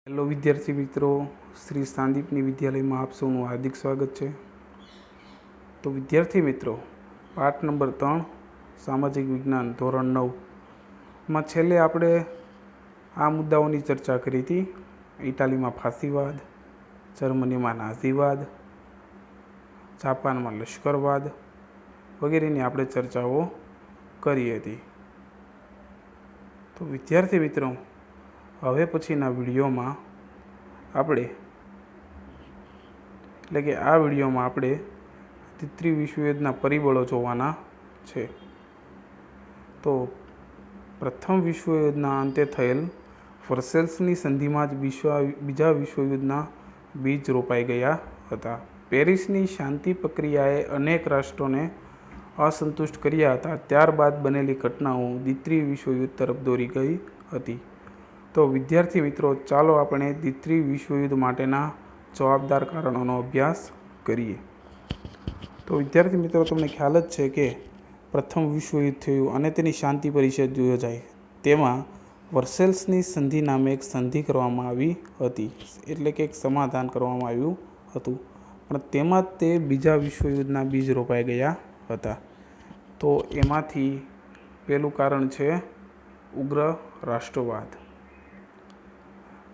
Hello વિદ્યાર્થી મિત્રો, શ્રી સાંદીપની વિદ્યાલયમાં આપ સૌનું હાર્દિક સ્વાગત છે। તો વિદ્યાર્થી મિત્રો, પાઠ નંબર 3 સામાજિક વિજ્ઞાન ધોરણ 9માં છેલ્લે આપણે આ મુદ્દાઓની ચર્ચા કરી હતી। ઇટાલીમાં ફાસીવાદ, જર્મનીમાં નાઝીવાદ, જાપાનમાં લશ્કરવાદ વગેરેની આપણે ચર્ચાઓ કરી હતી। તો વિદ્યાર્થી મિત્રો, હવે પછીના વિડીયોમાં આપણે દ્વિતીય વિશ્વયુદ્ધના પરિબળો જોવાના છે। તો પ્રથમ વિશ્વયુદ્ધના અંતે થયેલ વર્સેલ્સની સંધિમાં જ બીજા વિશ્વયુદ્ધના બીજ રોપાઈ ગયા હતા। પેરિસની શાંતિ પ્રક્રિયાએ અનેક રાષ્ટ્રોને અસંતુષ્ટ કર્યા હતા। ત્યારબાદ બનેલી ઘટનાઓ દ્વિતીય વિશ્વયુદ્ધ તરફ દોરી ગઈ હતી। તો વિદ્યાર્થી મિત્રો, ચાલો આપણે દ્વિતીય વિશ્વયુદ્ધ માટેના જવાબદાર કારણોનો અભ્યાસ કરીએ। તો વિદ્યાર્થી મિત્રો, તમને ખ્યાલ જ છે કે પ્રથમ વિશ્વયુદ્ધ થયું અને તેની શાંતિ પરિષદ યોજાઈ। તેમાં વર્સેલ્સની સંધિ નામે એક સંધિ કરવામાં આવી હતી, એટલે કે એક સમાધાન કરવામાં આવ્યું હતું, પણ તેમાં તે બીજા વિશ્વયુદ્ધના બીજ રોપાઈ ગયા હતા। તો એમાંથી પહેલું કારણ છે ઉગ્ર રાષ્ટ્રવાદ।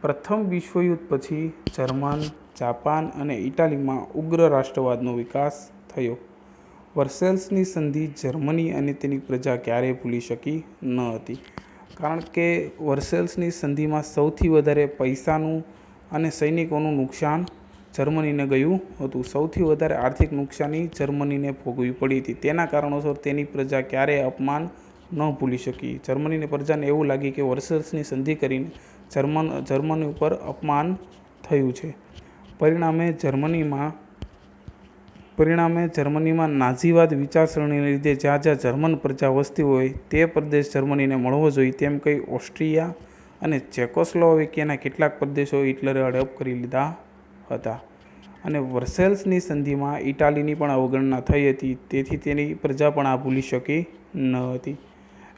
પ્રથમ વિશ્વયુદ્ધ પછી જર્મન, જાપાન અને ઇટાલીમાં ઉગ્ર રાષ્ટ્રવાદનો વિકાસ થયો। વર્સેલ્સની સંધિ જર્મની અને તેની પ્રજા ક્યારેય ભૂલી શકી ન હતી, કારણ કે વર્સેલ્સની સંધિમાં સૌથી વધારે પૈસાનું અને સૈનિકોનું નુકસાન જર્મનીને ગયું હતું। સૌથી વધારે આર્થિક નુકસાની જર્મનીને ભોગવવી પડી હતી। તેના કારણોસર તેની પ્રજા ક્યારેય અપમાન ન ભૂલી શકી। જર્મનીની પ્રજાને એવું લાગી કે વર્સેલ્સની સંધિ કરીને જર્મની ઉપર અપમાન થયું છે। પરિણામે જર્મનીમાં નાઝીવાદ વિચારસરણીને લીધે જ્યાં જ્યાં જર્મન પ્રજા વસતી હોય તે પ્રદેશ જર્મનીને મળવો જોઈએ તેમ કહી ઓસ્ટ્રિયા અને ચેકોસ્લોવેકિયાના કેટલાક પ્રદેશો હિટલરે હડપ કરી લીધા હતા। અને વર્સેલ્સની સંધિમાં ઇટાલીની પણ અવગણના થઈ હતી, તેથી તેની પ્રજા પણ આ ભૂલી શકી ન હતી।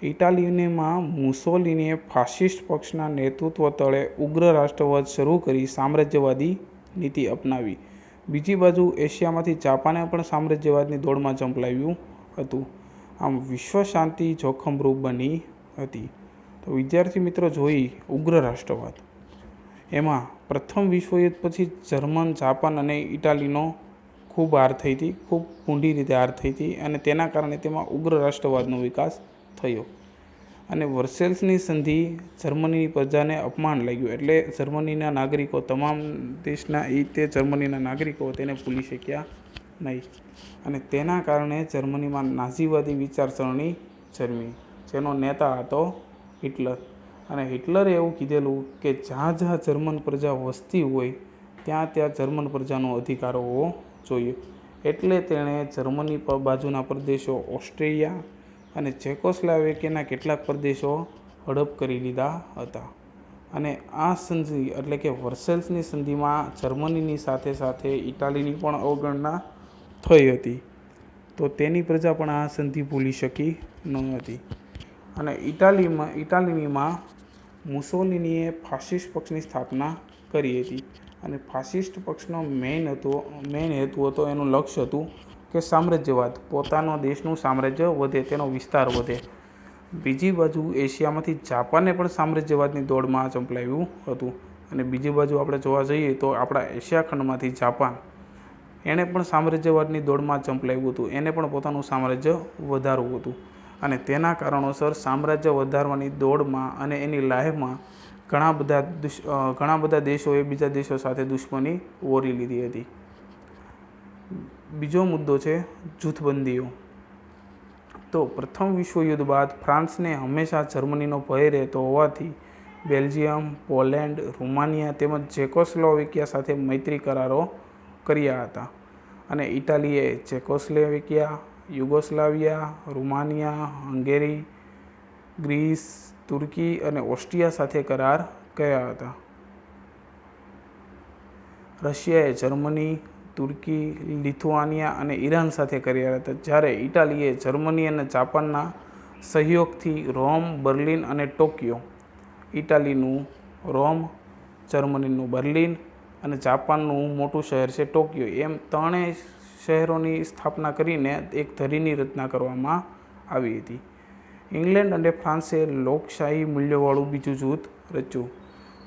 ઇટાલીમાં મુસોલિનીએ ફાસિસ્ટ પક્ષના નેતૃત્વ તળે ઉગ્ર રાષ્ટ્રવાદ શરૂ કરી સામ્રાજ્યવાદી નીતિ અપનાવી। બીજી બાજુ એશિયામાંથી જાપાને પણ સામ્રાજ્યવાદની દોડમાં ઝંપલાવ્યું હતું। આમ વિશ્વ શાંતિ જોખમરૂપ બની હતી। તો વિદ્યાર્થી મિત્રો, જોઈ ઉગ્ર રાષ્ટ્રવાદ, એમાં પ્રથમ વિશ્વયુદ્ધ પછી જર્મન, જાપાન અને ઇટાલીનો ખૂબ હાર થઈ હતી, ખૂબ ઊંડી રીતે હાર થઈ હતી, અને તેના કારણે તેમાં ઉગ્ર રાષ્ટ્રવાદનો વિકાસ થયો। અને વર્સેલ્સની સંધિ જર્મનીની પ્રજાને અપમાન લાગ્યું, એટલે જર્મનીના નાગરિકો, તમામ દેશના જર્મનીના નાગરિકો તેને ભૂલી શક્યા નહીં, અને તેના કારણે જર્મનીમાં નાઝીવાદી વિચારસરણી જન્મી, જેનો નેતા હતો હિટલર। અને હિટલરે એવું કીધેલું કે જ્યાં જ્યાં જર્મન પ્રજા વસતી હોય ત્યાં ત્યાં જર્મન પ્રજાનો અધિકાર હોવો જોઈએ, એટલે તેણે જર્મની બાજુના પ્રદેશો ઓસ્ટ્રિયા અને ચેકોસ્લોવેકિયાના કેટલાક પ્રદેશો હડપ કરી લીધા હતા। અને આ સંધિ એટલે કે વર્સેલ્સની સંધિમાં જર્મનીની સાથે સાથે ઇટાલીની પણ અવગણના થઈ હતી, તો તેની પ્રજા પણ આ સંધિ ભૂલી શકી ન હતી। અને ઇટાલીમાં મુસોલિનીએ ફાસિસ્ટ પક્ષની સ્થાપના કરી હતી, અને ફાસિસ્ટ પક્ષનો મેઇન હેતુ હતો, એનું લક્ષ્ય હતું કે સામ્રાજ્યવાદ, પોતાનો દેશનું સામ્રાજ્ય વધે, તેનો વિસ્તાર વધે। બીજી બાજુ એશિયામાંથી જાપાને પણ સામ્રાજ્યવાદની દોડમાં ઝંપલાવ્યું હતું, અને બીજી બાજુ આપણે જોવા જઈએ તો આપણા એશિયા ખંડમાંથી જાપાન, એણે પણ સામ્રાજ્યવાદની દોડમાં ઝંપલાવ્યું હતું, એને પણ પોતાનું સામ્રાજ્ય વધારવું હતું, અને તેના કારણોસર સામ્રાજ્ય વધારવાની દોડમાં અને એની લાહેમાં ઘણા બધા દેશોએ બીજા દેશો સાથે દુશ્મની ઓરી લીધી હતી। બીજો મુદ્દો છે જૂથબંધીઓ। તો પ્રથમ વિશ્વયુદ્ધ બાદ ફ્રાન્સને હંમેશા જર્મનીનો ભય રહેતો હોવાથી બેલ્જિયમ, પોલેન્ડ, રૂમાનિયા તેમજ ચેકોસ્લોવેકિયા સાથે મૈત્રી કરારો કર્યા હતા, અને ઇટાલીએ ચેકોસ્લોવેકિયા, યુગોસ્લાવિયા, રૂમાનિયા, હંગેરી, ગ્રીસ, તુર્કી અને ઓસ્ટ્રિયા સાથે કરાર કર્યા હતા। રશિયાએ જર્મની, તુર્કી, લિથુઆનિયા અને ઈરાન સાથે કર્યા હતા, જ્યારે ઇટાલીએ જર્મની અને જાપાનના સહયોગથી રોમ, બર્લિન અને ટોક્યો, ઇટાલીનું રોમ, જર્મનીનું બર્લિન અને જાપાનનું મોટું શહેર છે ટોક્યો, એમ ત્રણેય શહેરોની સ્થાપના કરીને એક ધરીની રચના કરવામાં આવી હતી. ઇંગ્લેન્ડ અને ફ્રાન્સે લોકશાહી મૂલ્યોવાળું બીજું જૂથ રચ્યું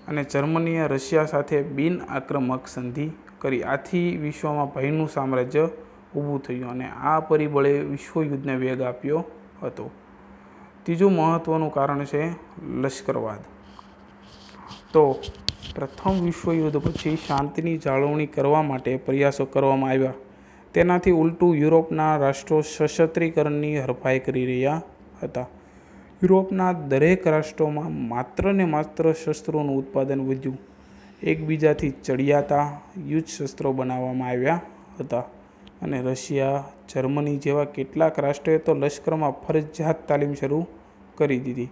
અને જર્મનીએ રશિયા સાથે બિન આક્રમક સંધિ કરી. આથી વિશ્વમાં ભયનું સામ્રાજ્ય ઊભું થયું અને આ પરિબળે વિશ્વયુદ્ધને વેગ આપ્યો હતો. ત્રીજું મહત્ત્વનું કારણ છે લશ્કરવાદ. તો પ્રથમ વિશ્વયુદ્ધ પછી શાંતિની જાળવણી કરવા માટે પ્રયાસો કરવામાં આવ્યા. તેનાથી ઉલટું યુરોપના રાષ્ટ્રો સશસ્ત્રીકરણની હરફાઈ કરી રહ્યા હતા. યુરોપના દરેક રાષ્ટ્રોમાં માત્ર ને માત્ર શસ્ત્રોનું ઉત્પાદન વધ્યું. એકબીજાથી ચડિયાતા યુદ્ધ શસ્ત્રો બનાવવામાં આવ્યા હતા અને રશિયા, જર્મની જેવા કેટલાક રાષ્ટ્રોએ તો લશ્કરમાં ફરજિયાત તાલીમ શરૂ કરી દીધી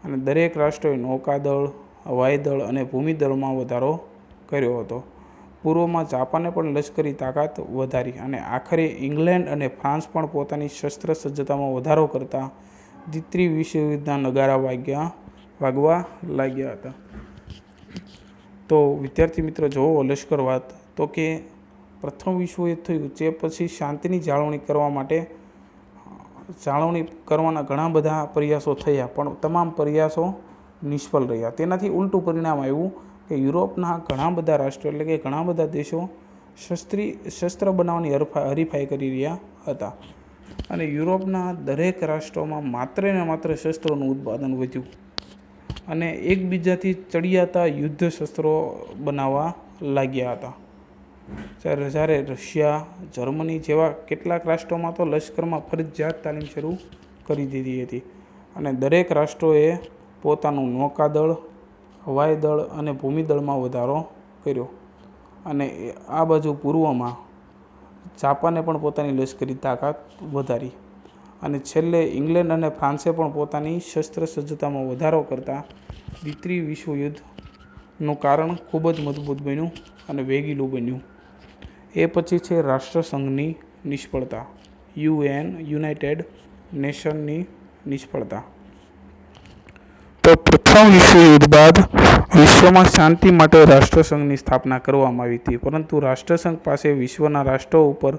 અને દરેક રાષ્ટ્રોએ નૌકાદળ, હવાઈદળ અને ભૂમિદળમાં વધારો કર્યો હતો. પૂર્વમાં જાપાને પણ લશ્કરી તાકાત વધારી અને આખરે ઇંગ્લેન્ડ અને ફ્રાન્સ પણ પોતાની શસ્ત્ર સજ્જતામાં વધારો કરતા દ્વિતીય વિશ્વયુદ્ધના નગારા વાગવા લાગ્યા હતા. તો વિદ્યાર્થી મિત્રો જુઓ લશ્કરવાદ, તો કે પ્રથમ વિશ્વયુદ્ધ થયું જે પછી શાંતિની જાળવણી કરવા માટે કરવાના ઘણા બધા પ્રયાસો થયા, પણ તમામ પ્રયાસો નિષ્ફળ રહ્યા. તેનાથી ઉલટું પરિણામ આવ્યું કે યુરોપના ઘણા બધા રાષ્ટ્રો એટલે કે ઘણા બધા દેશો શસ્ત્ર બનાવવાની હરીફાઈ કરી રહ્યા હતા અને યુરોપના દરેક રાષ્ટ્રોમાં માત્ર ને માત્ર શસ્ત્રોનું ઉત્પાદન વધ્યું અને એકબીજાથી ચડિયાતા યુદ્ધ શસ્ત્રો બનાવવા લાગ્યા હતા. જ્યારે રશિયા, જર્મની જેવા કેટલાક રાષ્ટ્રોમાં તો લશ્કરમાં ફરજિયાત તાલીમ શરૂ કરી દીધી હતી અને દરેક રાષ્ટ્રોએ પોતાનું નૌકાદળ, હવાઈદળ અને ભૂમિદળમાં વધારો કર્યો અને આ બાજુ પૂર્વમાં જાપાને પણ પોતાની લશ્કરી તાકાત વધારી અને છેલ્લે ઇંગ્લેન્ડ અને ફ્રાન્સે પણ પોતાની શસ્ત્ર સજ્જતામાં વધારો કરતા દ્વિતીય વિશ્વયુદ્ધનું કારણ ખૂબ જ મજબૂત બન્યું અને વેગીલું બન્યું. એ પછી છે રાષ્ટ્રસંઘની નિષ્ફળતા, યુનાઇટેડ નેશનની નિષ્ફળતા. તો પ્રથમ વિશ્વયુદ્ધ બાદ વિશ્વમાં શાંતિ માટે રાષ્ટ્રસંઘની સ્થાપના કરવામાં આવી હતી, પરંતુ રાષ્ટ્રસંઘ પાસે વિશ્વના રાષ્ટ્રો ઉપર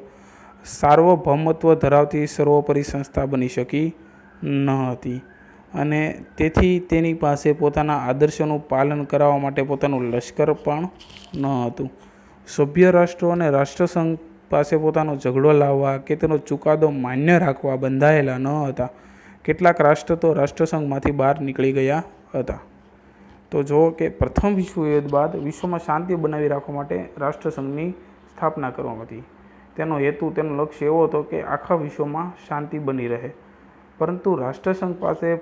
સાર્વભૌમત્વ ધરાવતી સર્વોપરી સંસ્થા બની શકી ન હતી અને તેથી તેની પાસે પોતાના આદર્શોનું પાલન કરાવવા માટે પોતાનું લશ્કર પણ ન હતું. સભ્ય રાષ્ટ્રો અને રાષ્ટ્રસંઘ પાસે પોતાનો ઝઘડો લાવવા કે તેનો ચુકાદો માન્ય રાખવા બંધાયેલા ન હતા. કેટલાક રાષ્ટ્ર તો રાષ્ટ્રસંઘમાંથી બહાર નીકળી ગયા હતા. તો જો કે પ્રથમ વિશ્વયુદ્ધ બાદ વિશ્વમાં શાંતિ બનાવી રાખવા માટે રાષ્ટ્રસંઘની સ્થાપના કરવામાં હતી. તેનો હેતુ, તેનો લક્ષ્ય એવો હતો કે આખા વિશ્વમાં શાંતિ બની રહે, પરંતુ રાષ્ટ્રસંઘ પાસે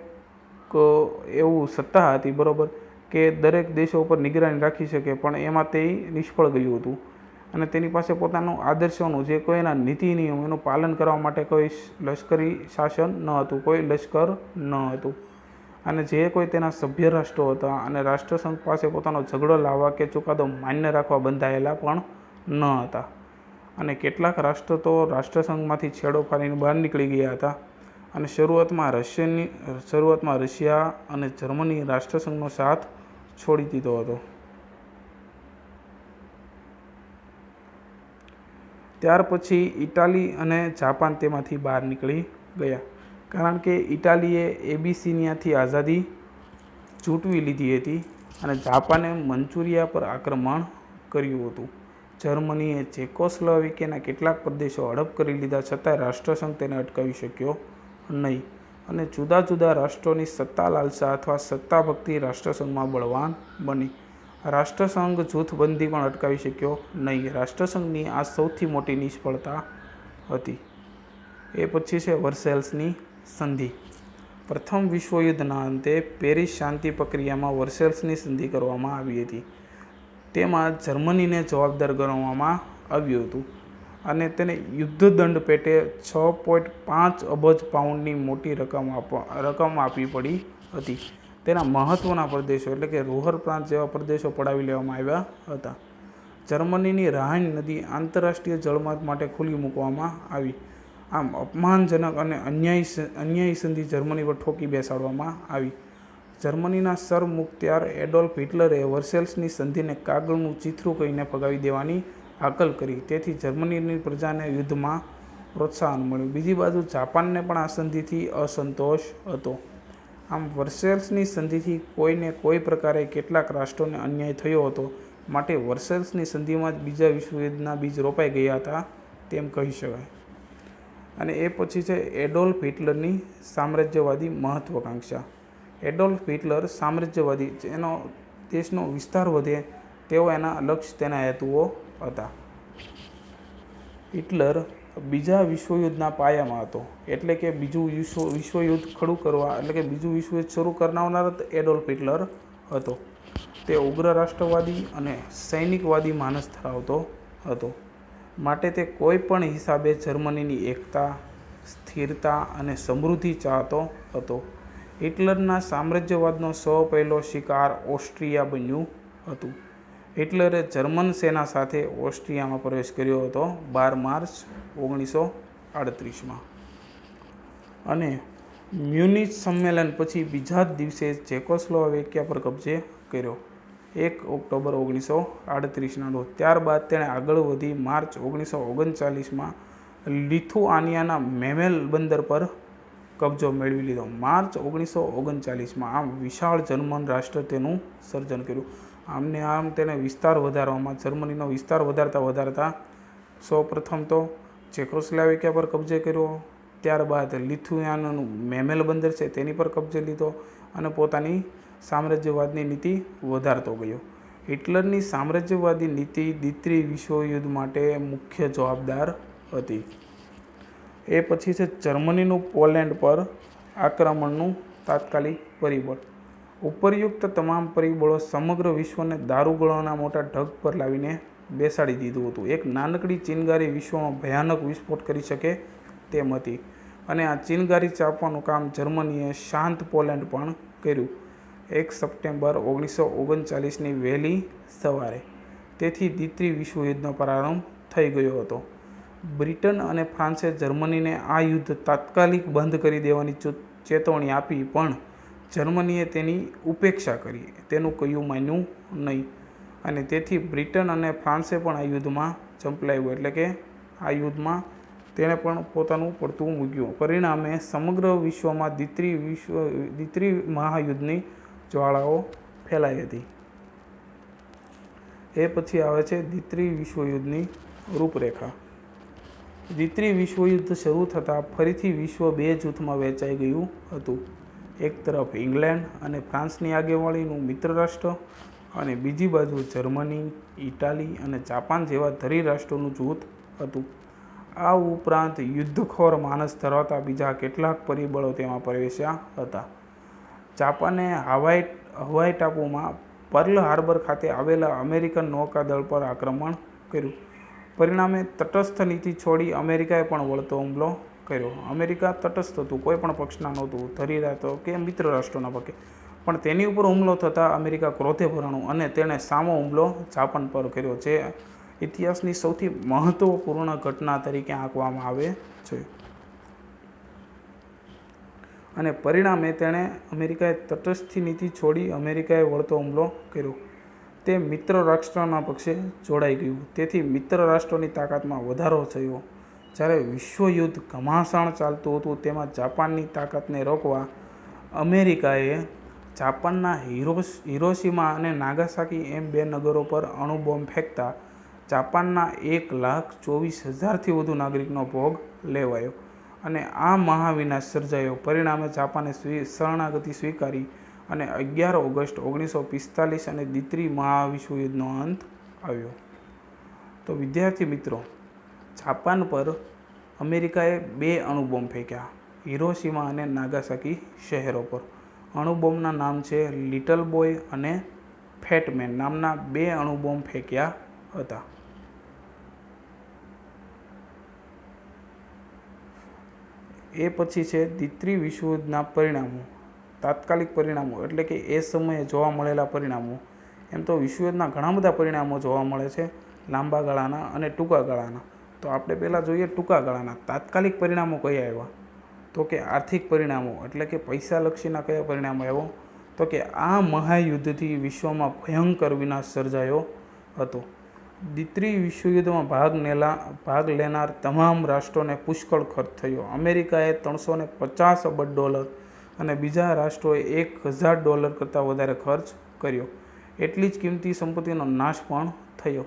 એવું સત્તા હતી, બરાબર, કે દરેક દેશો ઉપર નિગરાની રાખી શકે, પણ એમાં તે નિષ્ફળ ગયું હતું અને તેની પાસે પોતાનું આદર્શોનું જે કોઈ એના નીતિ નિયમ એનું પાલન કરવા માટે કોઈ લશ્કરી શાસન ન હતું, કોઈ લશ્કર ન હતું અને જે કોઈ તેના સભ્ય રાષ્ટ્રો હતા અને રાષ્ટ્રસંઘ પાસે પોતાનો ઝઘડો લાવવા કે ચુકાદો માન્ય રાખવા બંધાયેલા પણ ન હતા અને કેટલાક રાષ્ટ્રો તો રાષ્ટ્રસંઘમાંથી છેડો ફાડીને બહાર નીકળી ગયા હતા અને શરૂઆતમાં રશિયા અને જર્મની રાષ્ટ્રસંઘનો સાથ છોડી દીધો હતો. ત્યાર પછી ઇટાલી અને જાપાન તેમાંથી બહાર નીકળી ગયા, કારણ કે ઇટાલીએ એબિસિનિયાથી આઝાદી ઝૂંટવી લીધી હતી અને જાપાને મંચુરિયા પર આક્રમણ કર્યું હતું. જર્મનીએ ચેકોસ્લોવાકિયાના કેટલાક પ્રદેશો હડપ કરી લીધા, છતાંય રાષ્ટ્રસંઘ તેને અટકાવી શક્યો નહીં અને જુદા જુદા રાષ્ટ્રોની સત્તા લાલસા અથવા સત્તા ભક્તિ રાષ્ટ્રસંઘમાં બળવાન બની. રાષ્ટ્રસંઘ જૂથબંધી પણ અટકાવી શક્યો નહીં. રાષ્ટ્રસંઘની આ સૌથી મોટી નિષ્ફળતા હતી. એ પછી છે વર્સેલ્સની સંધિ. પ્રથમ વિશ્વયુદ્ધના અંતે પેરિસ શાંતિ પ્રક્રિયામાં વર્સેલ્સની સંધિ કરવામાં આવી હતી. તેમાં જર્મનીને જવાબદાર ગણવામાં આવ્યું હતું અને તેને યુદ્ધદંડ પેટે 6.5 અબજ પાઉન્ડની મોટી રકમ આપવી પડી હતી. તેના મહત્ત્વના પ્રદેશો એટલે કે રોહર પ્રાંત જેવા પ્રદેશો પડાવી લેવામાં આવ્યા હતા. જર્મનીની રાઇન નદી આંતરરાષ્ટ્રીય જળમાર્ગ માટે ખુલ્લી મૂકવામાં આવી. આમ અપમાનજનક અને અન્યાયી સંધિ જર્મની પર ઠોકી બેસાડવામાં આવી. જર્મનીના સરમુખત્યાર એડોલ્ફ હિટલરે વર્સેલ્સની સંધિને કાગળનું ચીથરું કહીને ફગાવી દેવાની હાકલ કરી. તેથી જર્મનીની પ્રજાને યુદ્ધમાં પ્રોત્સાહન મળ્યું. બીજી બાજુ જાપાનને પણ આ સંધિથી અસંતોષ હતો. આમ વર્સેલ્સની સંધિથી કોઈને કોઈ પ્રકારે કેટલાક રાષ્ટ્રોને અન્યાય થયો હતો, માટે વર્સેલ્સની સંધિમાં જ બીજા વિશ્વયુદ્ધના બીજ રોપાઈ ગયા હતા તેમ કહી શકાય. અને એ પછી છે એડોલ્ફ હિટલરની સામ્રાજ્યવાદી મહત્વાકાંક્ષા. એડોલ્ફ હિટલર સામ્રાજ્યવાદી, એનો દેશનો વિસ્તાર વધે તેવો એના લક્ષ્ય, તેના હેતુઓ હતા. હિટલર બીજા વિશ્વયુદ્ધના પાયામાં હતો, એટલે કે બીજું વિશ્વયુદ્ધ ખડું કરવા, એટલે કે બીજું વિશ્વયુદ્ધ શરૂ કરનાર એડોલ્ફ હિટલર હતો. તે ઉગ્ર રાષ્ટ્રવાદી અને સૈનિકવાદી માનસ ધરાવતો હતો, માટે તે કોઈ પણ હિસાબે જર્મનીની એકતા, સ્થિરતા અને સમૃદ્ધિ ચાહતો હતો. હિટલરના સામ્રાજ્યવાદનો પહેલો શિકાર ઓસ્ટ્રિયા બન્યું હતું. હિટલરે જર્મન સેના સાથે ઓસ્ટ્રિયામાં પ્રવેશ કર્યો હતો 12 માર્ચ 1938માં. અને મ્યુનિચ સંમેલન પછી બીજા જ દિવસે ચેકોસ્લોવાકિયા પર કબજે કર્યો 1 ઓક્ટોબર 1938ના રોજ. ત્યારબાદ તેણે આગળ વધી માર્ચ 1939માં લિથુઆનિયાના મેમેલ બંદર પર કબજો મેળવી લીધો. માર્ચ 1939માં આમ વિશાળ જર્મન રાષ્ટ્ર તેનું સર્જન કર્યું. આમને આમ તેને વિસ્તાર વધારવામાં, જર્મનીનો વિસ્તાર વધારતા સૌપ્રથમ તો ચેકોસ્લોવાકિયા પર કબજે કર્યો, ત્યારબાદ લિથુઆનિયાનું મેમેલ બંદર છે તેની પર કબજે લીધો અને પોતાની સામ્રાજ્યવાદની નીતિ વધારતો ગયો. હિટલરની સામ્રાજ્યવાદી નીતિ દ્વિતીય વિશ્વયુદ્ધ માટે મુખ્ય જવાબદાર હતી. એ પછી છે જર્મનીનું પોલેન્ડ પર આક્રમણનું તાત્કાલિક પરિબળ. ઉપરયુક્ત તમામ પરિબળો સમગ્ર વિશ્વને દારૂગોળાના મોટા ઢગ પર લાવીને બેસાડી દીધું હતું. એક નાનકડી ચિનગારી વિશ્વમાં ભયાનક વિસ્ફોટ કરી શકે તેમ હતી, અને આ ચિનગારી ચાપવાનું કામ જર્મનીએ શાંત પોલેન્ડ પણ કર્યું 1 સપ્ટેમ્બર 1939ની વહેલી સવારે. તેથી દ્વિતીય વિશ્વયુદ્ધનો પ્રારંભ થઈ ગયો હતો. બ્રિટન અને ફ્રાન્સે જર્મનીને આ યુદ્ધ તાત્કાલિક બંધ કરી દેવાની ચેતવણી આપી, પણ જર્મનીએ તેની ઉપેક્ષા કરી, તેનું કયું માન્યું નહીં, અને તેથી બ્રિટન અને ફ્રાન્સે પણ આ યુદ્ધમાં ઝંપલાવ્યું, એટલે કે આ યુદ્ધમાં તેણે પણ પોતાનું પડતું મૂક્યું. પરિણામે સમગ્ર વિશ્વમાં દ્વિતીય મહાયુદ્ધની જ્વાળાઓ ફેલાઈ હતી. એ પછી આવે છે દ્વિતીય વિશ્વયુદ્ધની રૂપરેખા. દ્વિતીય વિશ્વયુદ્ધ શરૂ થતાં ફરીથી વિશ્વ બે જૂથમાં વહેંચાઈ ગયું હતું. એક તરફ ઇંગ્લેન્ડ અને ફ્રાન્સની આગેવાનીનું મિત્ર રાષ્ટ્ર, અને બીજી બાજુ જર્મની, ઇટાલી અને જાપાન જેવા ધરી રાષ્ટ્રોનું જૂથ હતું. આ ઉપરાંત યુદ્ધખોર માનસ ધરાવતા બીજા કેટલાક પરિબળો તેમાં પ્રવેશ્યા હતા. જાપાને હવાઈ ટાપુમાં પર્લ હાર્બર ખાતે આવેલા અમેરિકન નૌકાદળ પર આક્રમણ કર્યું. પરિણામે તટસ્થ નીતિ છોડી અમેરિકાએ પણ વળતો હુમલો કર્યો. અમેરિકા તટસ્થ હતું, કોઈ પણ પક્ષના નહોતું, ધરી રાષ્ટ્રો કે મિત્ર રાષ્ટ્રોના પક્ષે, પણ તેની ઉપર હુમલો થતાં અમેરિકા ક્રોધે ભરાણું અને તેણે સામો હુમલો જાપાન પર કર્યો, જે ઇતિહાસની સૌથી મહત્વપૂર્ણ ઘટના તરીકે આંકવામાં આવે છે. અને પરિણામે અમેરિકાએ તટસ્થ નીતિ છોડી અમેરિકાએ વળતો હુમલો કર્યો. તે મિત્ર રાષ્ટ્રોના પક્ષે જોડાઈ ગયું. તેથી મિત્ર રાષ્ટ્રોની તાકાતમાં વધારો થયો. જ્યારે વિશ્વયુદ્ધ ઘમાસાણ ચાલતું હતું, તેમાં જાપાનની તાકાતને રોકવા અમેરિકાએ જાપાનના હિરોશિમા અને નાગાસાકી એમ બે નગરો પર અણુબોમ્બ ફેંકતા જાપાનના 1,24,000થી વધુ નાગરિકનો ભોગ લેવાયો અને આ મહાવિનાશ સર્જાયો. પરિણામે જાપાને શરણાગતિ સ્વીકારી અને 11 ઓગસ્ટ 1945 અને દ્વિતીય મહાવિશ્વયુદ્ધનો અંત આવ્યો. તો વિદ્યાર્થી મિત્રો, જાપાન પર અમેરિકાએ 2 અણુબોમ્બ ફેંક્યા, હિરોશિમા અને નાગાસાકી શહેરો પર. અણુબોમ્બના નામ છે લિટલ બોય અને ફેટ મેન નામના 2 અણુબોમ્બ ફેંક્યા હતા. એ પછી છે દ્વિતીય વિશ્વયુદ્ધના પરિણામો, તાત્કાલિક પરિણામો, એટલે કે એ સમયે જોવા મળેલા પરિણામો. એમ તો વિશ્વયુદ્ધના ઘણા બધા પરિણામો જોવા મળે છે, લાંબા ગાળાના અને ટૂંકા ગાળાના. તો આપણે પહેલાં જોઈએ ટૂંકા ગાળાના. તાત્કાલિક પરિણામો કયા આવ્યા? તો કે આર્થિક પરિણામો, એટલે કે પૈસાલક્ષીના કયા પરિણામો આવ્યો? તો કે આ મહાયુદ્ધથી વિશ્વમાં ભયંકર વિનાશ સર્જાયો હતો. દ્વિતીય વિશ્વયુદ્ધમાં ભાગ લેનાર તમામ રાષ્ટ્રોને પુષ્કળ ખર્ચ થયો. અમેરિકાએ $350 અબજ અને બીજા રાષ્ટ્રોએ $1000 કરતાં વધારે ખર્ચ કર્યો. એટલી જ કિંમતી સંપત્તિનો નાશ પણ થયો.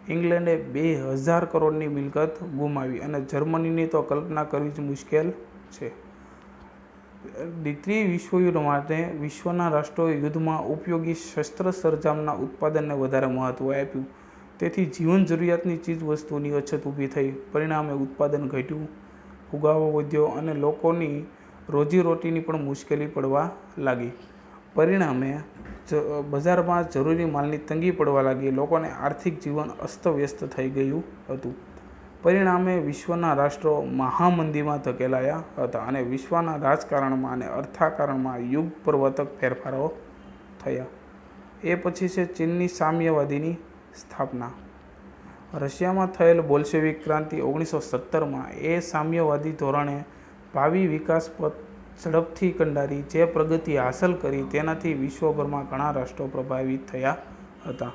ઇંગ્લેન્ડે 2000 કરોડની મિલકત ગુમાવી અને જર્મનીની તો કલ્પના કરવી જ મુશ્કેલ છે. દ્વિતીય વિશ્વયુદ્ધ માટે વિશ્વના રાષ્ટ્રોએ યુદ્ધમાં ઉપયોગી શસ્ત્ર સરંજામના ઉત્પાદનને વધારે મહત્ત્વ આપ્યું. તેથી જીવન જરૂરિયાતની ચીજવસ્તુઓની અછત ઊભી થઈ. પરિણામે ઉત્પાદન ઘટ્યું, ફુગાવો વધ્યો અને લોકોની રોજીરોટીની પણ મુશ્કેલી પડવા લાગી. પરિણામે બજારમાં જરૂરી માલની તંગી પડવા લાગી. લોકોને આર્થિક જીવન અસ્તવ્યસ્ત થઈ ગયું હતું. પરિણામે વિશ્વના રાષ્ટ્રો મહામંદીમાં ધકેલાયા હતા અને વિશ્વના રાજકારણમાં અને અર્થકારણમાં યુગપરવર્તક ફેરફારો થયા. એ પછી છે ચીનની સામ્યવાદીની સ્થાપના. રશિયામાં થયેલ બોલ્શેવિક ક્રાંતિ 1917માં એ સામ્યવાદી ધોરણે ભાવિ વિકાસ પથ ઝડપથી કંડારી જે પ્રગતિ હાંસલ કરી તેનાથી વિશ્વભરમાં ઘણા રાષ્ટ્રો પ્રભાવિત થયા હતા.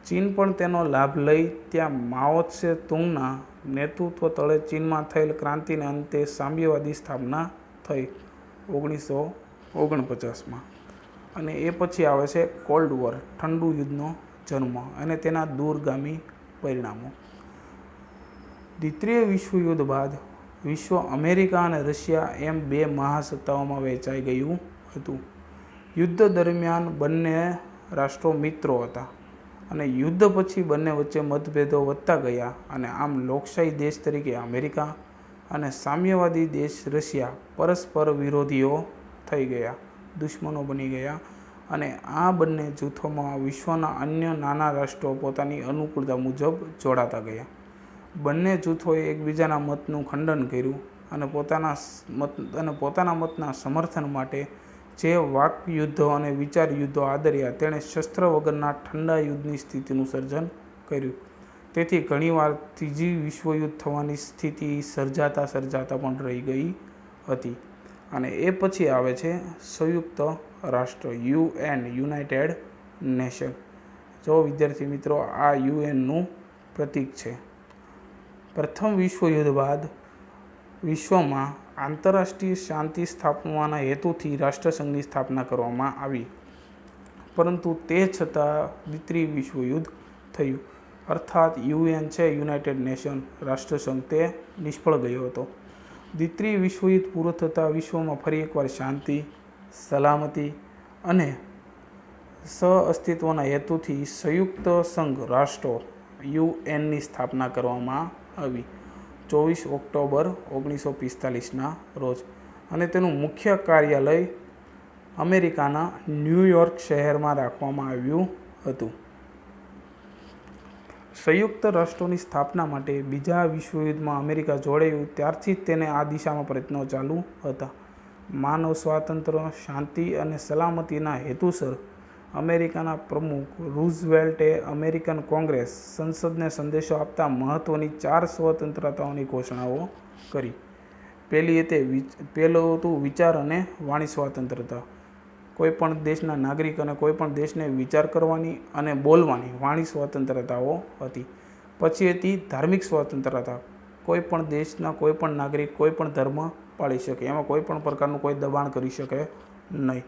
ચીન પણ તેનો લાભ લઈ ત્યાં માઓ ત્સે તુંગના નેતૃત્વ તળે ચીનમાં થયેલ ક્રાંતિને અંતે સામ્યવાદી સ્થાપના થઈ 1949માં. અને એ પછી આવે છે કોલ્ડ વોર, ઠંડુ યુદ્ધનો જન્મ અને તેના દૂરગામી પરિણામો. દ્વિતીય વિશ્વયુદ્ધ બાદ વિશ્વ અમેરિકા અને રશિયા એમ બે મહાસત્તાઓમાં વહેંચાઈ ગયું હતું. યુદ્ધ દરમિયાન બંને રાષ્ટ્રો મિત્રો હતા અને યુદ્ધ પછી બંને વચ્ચે મતભેદો વધતા ગયા અને આમ લોકશાહી દેશ તરીકે અમેરિકા અને સામ્યવાદી દેશ રશિયા પરસ્પર વિરોધીઓ થઈ ગયા, દુશ્મનો બની ગયા અને આ બંને જૂથોમાં વિશ્વના અન્ય નાના રાષ્ટ્રો પોતાની અનુકૂળતા મુજબ જોડાતા ગયા. બંને જૂથોએ એકબીજાના મતનું ખંડન કર્યું અને પોતાના મતના સમર્થન માટે જે વાકયુદ્ધો અને વિચાર યુદ્ધો આદર્યા તેણે શસ્ત્ર વગરના ઠંડા યુદ્ધની સ્થિતિનું સર્જન કર્યું. તેથી ઘણીવાર ત્રીજી વિશ્વયુદ્ધ થવાની સ્થિતિ સર્જાતા પણ રહી ગઈ હતી. અને એ પછી આવે છે સંયુક્ત રાષ્ટ્ર, UN, યુનાઇટેડ નેશન. જો વિદ્યાર્થી મિત્રો, આ યુએનનું પ્રતીક છે. પ્રથમ વિશ્વયુદ્ધ બાદ વિશ્વમાં આંતરરાષ્ટ્રીય શાંતિ સ્થાપવાના હેતુથી રાષ્ટ્રસંઘની સ્થાપના કરવામાં આવી, પરંતુ તે છતાં દ્વિતીય વિશ્વયુદ્ધ થયું. અર્થાત UN છે, યુનાઇટેડ નેશન રાષ્ટ્રસંઘ, તે નિષ્ફળ ગયો હતો. દ્વિતીય વિશ્વયુદ્ધ પૂરું થતાં વિશ્વમાં ફરી એકવાર શાંતિ, સલામતી અને સહઅસ્તિત્વના હેતુથી સંયુક્ત સંઘ રાષ્ટ્રો UNની સ્થાપના કરવામાં આવી 24 ઓક્ટોબર 1945ના રોજ અને તેનું મુખ્ય કાર્યાલય અમેરિકાના ન્યૂયોર્ક શહેરમાં રાખવામાં આવ્યું હતું. સંયુક્ત રાષ્ટ્રોની સ્થાપના માટે બીજા વિશ્વયુદ્ધમાં અમેરિકા જોડાયું ત્યારથી જ તેને આ દિશામાં પ્રયત્નો ચાલુ હતા. માનવ સ્વાતંત્ર્ય, શાંતિ અને સલામતીના હેતુસર અમેરિકાના પ્રમુખ રૂઝવેલ્ટે અમેરિકન કોંગ્રેસ સંસદને સંદેશો આપતા મહત્ત્વની 4 સ્વતંત્રતાઓની ઘોષણાઓ કરી. પહેલું હતું વિચાર અને વાણી સ્વાતંત્રતા. કોઈપણ દેશના નાગરિક અને કોઈપણ દેશને વિચાર કરવાની અને બોલવાની વાણી સ્વતંત્રતાઓ હતી. પછી હતી ધાર્મિક સ્વતંત્રતા. કોઈપણ દેશના કોઈપણ નાગરિક કોઈપણ ધર્મ પાળી શકે, એમાં કોઈપણ પ્રકારનું કોઈ દબાણ કરી શકે નહીં.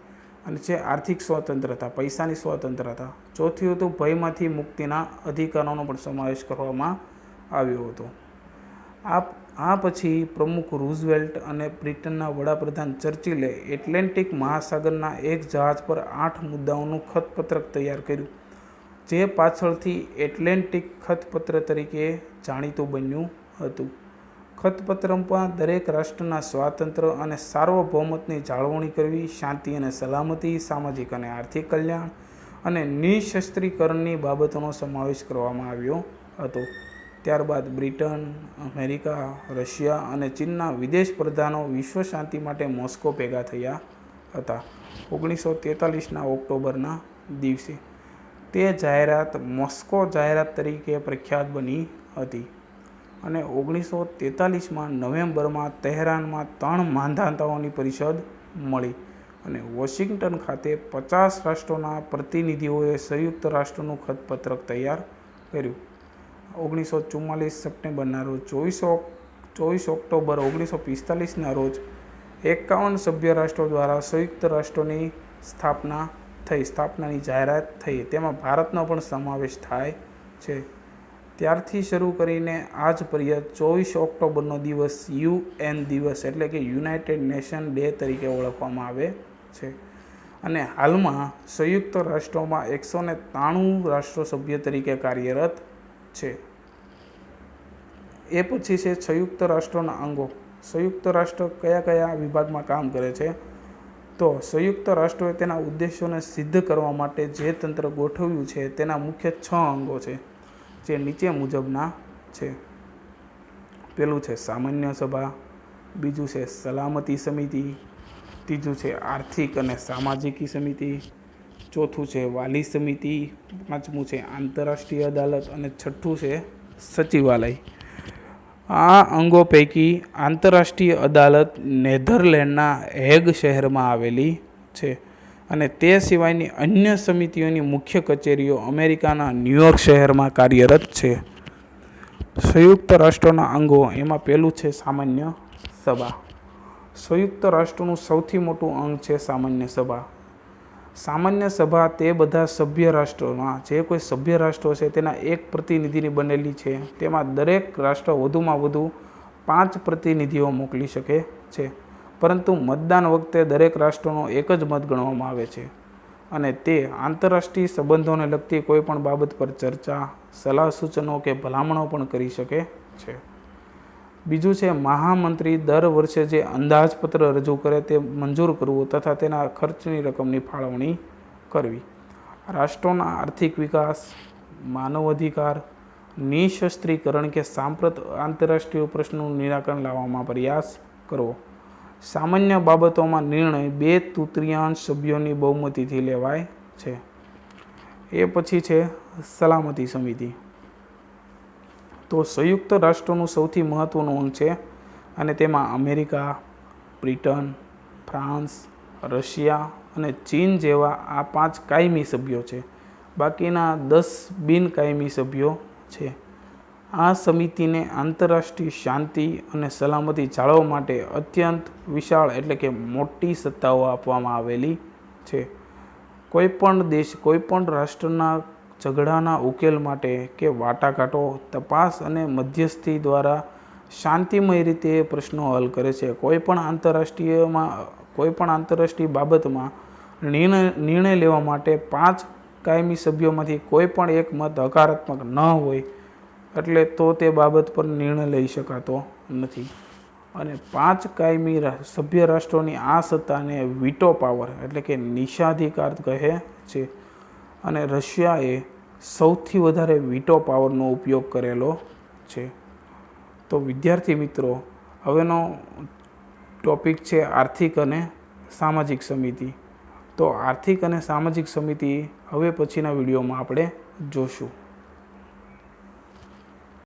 અને છે આર્થિક સ્વતંત્રતા, પૈસાની સ્વતંત્રતા. ચોથી હતું ભયમાંથી મુક્તિના અધિકારોનો પણ સમાવેશ કરવામાં આવ્યો હતો. આ પછી પ્રમુખ રૂઝવેલ્ટ અને બ્રિટનના વડાપ્રધાન ચર્ચિલે એટલાન્ટિક મહાસાગરના એક જહાજ પર 8 મુદ્દાઓનું ખતપત્રક તૈયાર કર્યું, જે પાછળથી એટલાન્ટિક ખતપત્ર તરીકે જાણીતું બન્યું હતું. ખતપત્રમાં દરેક રાષ્ટ્રના સ્વાતંત્ર્ય અને સાર્વભૌમત્વની જાળવણી કરવી, શાંતિ અને સલામતી, સામાજિક અને આર્થિક કલ્યાણ અને નિઃશસ્ત્રીકરણની બાબતોનો સમાવેશ કરવામાં આવ્યો હતો. ત્યારબાદ બ્રિટન, અમેરિકા, રશિયા અને ચીનના વિદેશ પ્રધાનો વિશ્વ શાંતિ માટે મોસ્કો ભેગા થયા હતા 1943ના ઓક્ટોબરના દિવસે. તે જાહેરાત મોસ્કો જાહેરાત તરીકે પ્રખ્યાત બની હતી અને 1943માં નવેમ્બરમાં તહેરાનમાં 3 માંધાતાઓની પરિષદ મળી અને વોશિંગ્ટન ખાતે 50 રાષ્ટ્રોના પ્રતિનિધિઓએ સંયુક્ત રાષ્ટ્રનું ખતપત્રક તૈયાર કર્યું. 1944 સપ્ટેમ્બરના રોજ 24 ઓક્ટોબર 1945ના રોજ 51 સભ્ય રાષ્ટ્રો દ્વારા સંયુક્ત રાષ્ટ્રોની સ્થાપનાની જાહેરાત થઈ. તેમાં ભારતનો પણ સમાવેશ થાય છે. ત્યારથી શરૂ કરીને આજ પર્યંત 24 ઓક્ટોબરનો દિવસ UN દિવસ એટલે કે યુનાઇટેડ નેશન ડે તરીકે ઓળખવામાં આવે છે. અને હાલમાં સંયુક્ત રાષ્ટ્રોમાં 193 રાષ્ટ્રો સભ્ય તરીકે કાર્યરત છે. એ પછી છે સંયુક્ત રાષ્ટ્રોના અંગો. સંયુક્ત રાષ્ટ્ર કયા કયા વિભાગમાં કામ કરે છે? તો સંયુક્ત રાષ્ટ્રોએ તેના ઉદ્દેશોને સિદ્ધ કરવા માટે જે તંત્ર ગોઠવ્યું છે તેના મુખ્ય 6 અંગો છે, જે નીચે મુજબના છે. પેલું છે સામાન્ય સભા, બીજું છે સલામતી સમિતિ, ત્રીજું છે આર્થિક અને સામાજિક સમિતિ, ચોથું છે વાલી સમિતિ, પાંચમું છે આંતરરાષ્ટ્રીય અદાલત અને છઠ્ઠું છે સચિવાલય. આ અંગો પૈકી આંતરરાષ્ટ્રીય અદાલત નેધરલેન્ડના હેગ શહેરમાં આવેલી છે અને તે સિવાયની અન્ય સમિતિઓની મુખ્ય કચેરીઓ અમેરિકાના ન્યૂયોર્ક શહેરમાં કાર્યરત છે. સંયુક્ત રાષ્ટ્રોના અંગો એમાં પહેલું છે સામાન્ય સભા. સંયુક્ત રાષ્ટ્રોનું સૌથી મોટું અંગ છે સામાન્ય સભા. સામાન્ય સભા તે બધા સભ્ય રાષ્ટ્રોમાં જે કોઈ સભ્ય રાષ્ટ્રો છે તેના એક પ્રતિનિધિની બનેલી છે. તેમાં દરેક રાષ્ટ્ર વધુમાં વધુ 5 પ્રતિનિધિઓ મોકલી શકે છે, પરંતુ મતદાન વખતે દરેક રાષ્ટ્રોનો એક જ મત ગણવામાં આવે છે અને તે આંતરરાષ્ટ્રીય સંબંધોને લગતી કોઈ પણ બાબત પર ચર્ચા, સલાહ સૂચનો કે ભલામણો પણ કરી શકે છે. બીજું છે મહામંત્રી દર વર્ષે જે અંદાજપત્ર રજૂ કરે તે મંજૂર કરવું તથા તેના ખર્ચની રકમની ફાળવણી કરવી. રાષ્ટ્રોના આર્થિક વિકાસ, માનવ અધિકાર, નિઃશસ્ત્રીકરણ કે સાંપ્રત આંતરરાષ્ટ્રીય પ્રશ્નોનું નિરાકરણ લાવવામાં પ્રયાસ કરવો. સામાન્ય બાબતોમાં નિર્ણય 2/3 સભ્યોની બહુમતીથી લેવાય છે. એ પછી છે સલામતી સમિતિ. તો સંયુક્ત રાષ્ટ્રોનું સૌથી મહત્વનું અંગ છે અને તેમાં અમેરિકા, બ્રિટન, ફ્રાન્સ, રશિયા અને ચીન જેવા આ 5 કાયમી સભ્યો છે. બાકીના 10 બિનકાયમી સભ્યો છે. આ સમિતિને આંતરરાષ્ટ્રીય શાંતિ અને સલામતી જાળવવા માટે અત્યંત વિશાળ એટલે કે મોટી સત્તાઓ આપવામાં આવેલી છે. કોઈપણ દેશ કોઈપણ રાષ્ટ્રના ઝઘડાના ઉકેલ માટે કે વાટાઘાટો, તપાસ અને મધ્યસ્થી દ્વારા શાંતિમય રીતે પ્રશ્નો હલ કરે છે. કોઈપણ આંતરરાષ્ટ્રીય બાબતમાં નિર્ણય લેવા માટે 5 કાયમી સભ્યોમાંથી કોઈ પણ એક મત હકારાત્મક ન હોય એટલે તો તે બાબત પર નિર્ણય લઈ શકાતો નથી. અને 5 કાયમી સભ્ય રાષ્ટ્રોની આ સત્તાને વીટો પાવર એટલે કે નિષેધાધિકાર કહે છે અને રશિયાએ સૌથી વધારે વીટો પાવરનો ઉપયોગ કરેલો છે. તો વિદ્યાર્થી મિત્રો, હવેનો ટોપિક છે આર્થિક અને સામાજિક સમિતિ. તો આર્થિક અને સામાજિક સમિતિ હવે પછીના વિડીયોમાં આપણે જોશું.